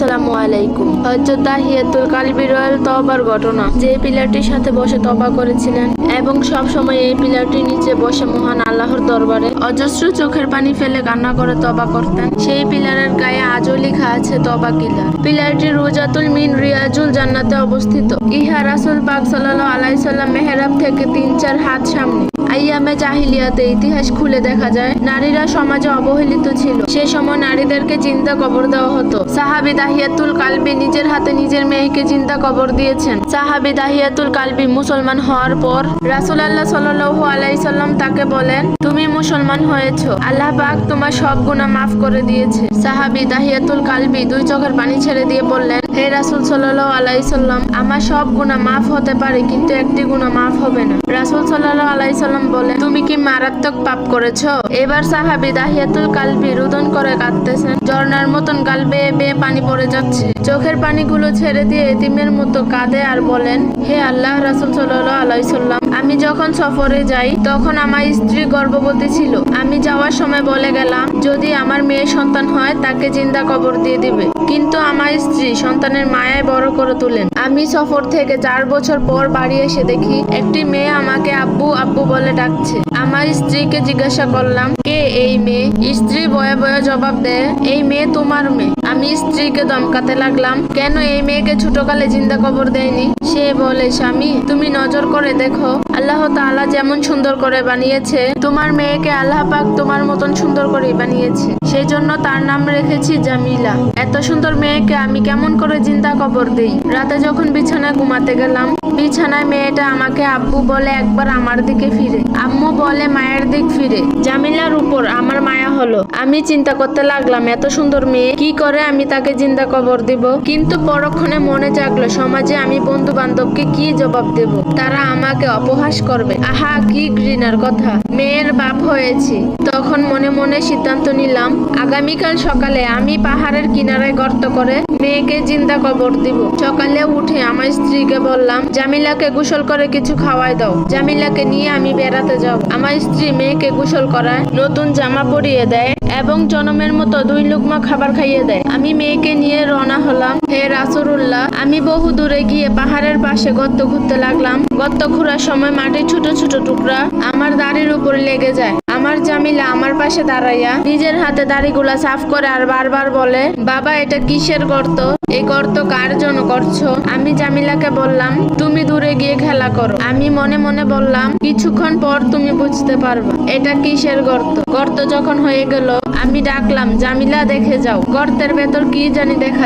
আসসালামু আলাইকুম। হযরত দাহিয়াতুল কালবি রয়্যাল তওবার ঘটনা। যে পিলারটির সাথে বসে তওবা করেছিলেন এবং সব সময় এই পিলারটির নিচে বসে মহান আল্লাহর দরবারে অজস্র চোখের পানি ফেলে কান্না করে তওবা করতেন, সেই পিলারের গায়ে আজও লেখা আছে তওবা কিলার। পিলারটি রুজাতুল মিন রিয়াজুল জান্নাতে অবস্থিত। ইহা রাসূল পাক সাল্লাল্লাহু আলাইহি সাল্লাম মেহরাব থেকে ৩-৪ হাত সামনে। আইয়ামে জাহিলিয়াতে ইতিহাস খুলে দেখা যায় নারীরা সমাজে অবহেলিত ছিল। সে সময় নারীদেরকে জিন্দা কবর দেওয়া হতো। সাহাবী দাহিয়াতুল কালবি নিজের হাতে নিজের মেয়েকে জিন্দা কবর দিয়েছেন। সাহাবী দাহিয়াতুল কালবি মুসলমান হওয়ার পর রাসূলুল্লাহ সাল্লাল্লাহু আলাইহি সাল্লাম তাকে বলেন, তুমি মুসলমান হয়েছো, আল্লাহ পাক তোমার সব গুনাহ মাফ করে দিয়েছে। সাহাবী দাহিয়াতুল কালবি 2 চোখের পানি ছেড়ে দিয়ে বললেন, হে রাসূল সাল্লাল্লাহু আলাইহি সাল্লাম, আমার সব গুনাহ মাফ হতে পারে কিন্তু একটি গুনাহ মাফ হবে না। রাসূল সাল্লাল্লাহু আলাইহি সাল্লাম বলেন, তুমি কি মারাত্মক পাপ করেছো? এবার সাহাবী দাহিয়াতুল কালবি রুদন করে কাঁদতেছেন। ঝর্ণার মতন গাল বেয়ে বেয়ে পানি পড়ে যাচ্ছে। চোখের পানিগুলো ছেড়ে দিয়ে এতিমের মতো কাঁদে আর বলেন, হে আল্লাহ রাসূল সাল্লাল্লাহু আলাইহি সাল্লাম, আমি যখন সফরে যাই তখন আমার স্ত্রী গর্ভবতী ছিল। আমি যাওয়ার সময় বলে গেলাম যদি আমার মেয়ে সন্তান হয় তাকে জিন্দা কবর দিয়ে দিবে, কিন্তু আমার স্ত্রী সন্তানের মায়ায় বড় করে তুলেন। আমি সফর থেকে 4 বছর পর বাড়ি এসে দেখি একটি মেয়ে আমাকে আব্বু আব্বু বলে ডাকছে। আমার স্ত্রীকে জিজ্ঞাসা করলাম, কে এই মেয়ে? স্ত্রী বয়ে বয়ে জবাব দেয়, এই মেয়ে তোমার মেয়ে। আমি স্ত্রীকে ধমকাতে লাগলাম, কেন এই মেয়েকে ছোটকালে জিন্দা কবর দেয়নি? সে বলে, স্বামী তুমি নজর করে দেখো, আল্লাহ তাআলা যেমন সুন্দর করে বানিয়েছে তোমার মেয়েকে আল্লাহ পাক তোমার মতন সুন্দর করে বানিয়েছে, সেই জন্য তার নাম রেখেছি জামিলা। এত সুন্দর মেয়েকে আমি কেমন করে জিন্দা কবর দেই? রাতে যখন বিছানায় ঘুমাতে গেলাম, বিছানায় মেয়েটা আমাকে আব্বু বলে একবার আমার দিকে ফিরে, আম্মু বলে মায়ের দিক ফিরে। জামিলার উপর আমার মায়া হলো। আমি চিন্তা করতে লাগলাম, এত সুন্দর মেয়ে, কি করে আমি তাকে জিন্দা কবর দিব? কিন্তু পরক্ষণে মনে জাগলো, সমাজে আমি বন্ধু বান্ধবকে কি জবাব দেব? তারা আমাকে অপহাস করবে। আহা, কি ঘৃণার কথা! মেয়ের বাপ হয়েছি। তখন মনে মনে সিদ্ধান্ত নিলাম, আগামীকাল সকালে আমি পাহাড়ের কিনারায় গর্ত করে মেয়েকে জিন্দা কবর দিব। সকালে উঠে আমার স্ত্রীকে বললাম, জামিলাকে গোসল করে কিছু খাওয়াই দাও। জামিলাকে নিয়ে আমি বেড়াতে যাব। আমার স্ত্রী মেয়েকে গোসল করায়, নতুন জামা পরিয়ে দেয় এবং জনমের মতো 2 লুকমা খাবার খাইয়ে দেয়। আমি মেয়েকে নিয়ে রওনা হলাম। হে রাসূলুল্লাহ, আমি বহু দূরে গিয়ে পাহাড়ের পাশে গর্ত খুঁড়তে লাগলাম। গর্ত খোঁড়ার সময় মাটির ছোট ছোট টুকরা আমার দাড়ির উপর লেগে যায়। আমার জামিলা আমার পাশে দাঁড়াইয়া নিজের হাতে দাড়িগুলা সাফ করে আর বারবার বলে, বাবা এটা কিসের গর্ত? এই গর্ত কার জন্য করছো? আমি জামিলাকে বললাম, তুমি দূরে গিয়ে খেলা করো। আমি মনে মনে বললাম, কিছুক্ষণ পর তুমি বুঝতে পারবা এটা কিসের গর্ত। গর্ত যখন হয়ে গেল আমি ডাকলাম, জামিলা দেখে যাও, গর্তের ভেতর কি জানি দেখা